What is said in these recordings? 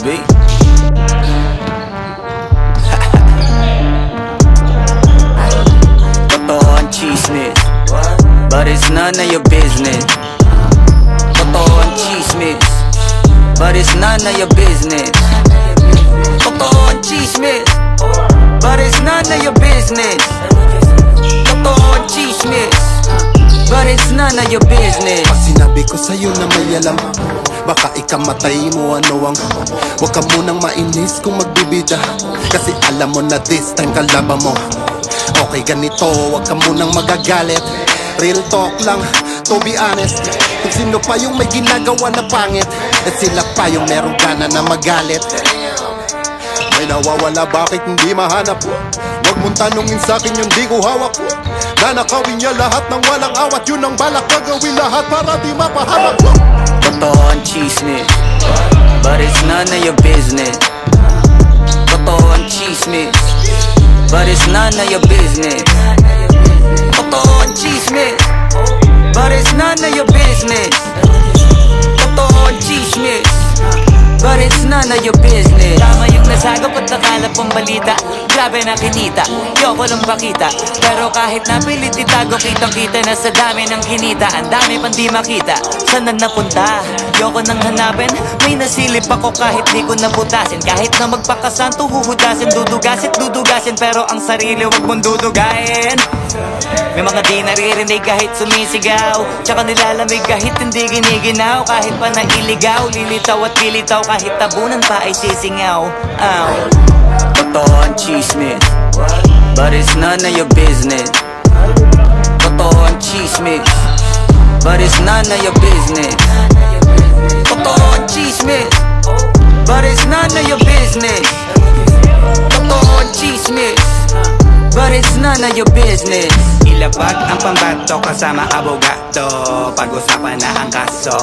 B. Totoo ang chismis, but it's none of your business. Totoo ang chismis, but it's none of your business. Totoo ang chismis, but it's none of your business. Totoo ang chismis, but it's none of your business. Pag sinabi ko sa'yo na may alam, baka ikamatay mo ano ang huwag ka munang mainis kung magbibida, kasi alam mo na this time kalaban mo. Okay ganito, huwag ka munang magagalit. Real talk lang, to be honest. Kung sino pa yung may ginagawa na pangit, at sila pa yung merong gana na magalit. May nawawala, bakit hindi mahanap? Huwag mong tanungin sa'kin yung di ko hawak. Nanakawin niya lahat ng walang awat. Yun ang balak, gagawin lahat para di mapahamak. Totoo ang chismis, but it's none of your business. Totoo ang chismis, but it's none of your business. Totoo ang chismis, but it's none of your business. Totoo ang chismis, but it's none of your business. Tama yung nasagap at nakalap ang balita. Grabe na kinita, yoko lang pakita. Pero kahit napilit itago, kitang-kita na sa dami ng kinita. Ang dami pang di makita, saan na napunta? Yoko nang hanapin, may nasilip ako kahit di ko nabutasin. Kahit na magpakasanto, huhudasin, dudugasin. Pero ang sarili wag mong dudugain. May mga di naririnig kahit sumisigaw, tsaka nilalamig kahit hindi giniginaw. Kahit pa nailigaw, lilitaw at pilitaw, kahit tabunan pa ay sisingaw. Totoo ang chismis, but it's none of your business. Totoo ang chismis, but it's none of your business. Totoo ang chismis, but it's none of your business. Totoo ang chismis, but it's none of your business. Ilapag ang pambato kasama abogado, pag-usapan na ang kaso.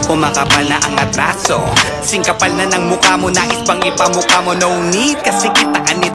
Kumakapal na ang atraso, singkapal na ng mukha mo, nais pang ipamukha mo. No need kasi kitaan nito.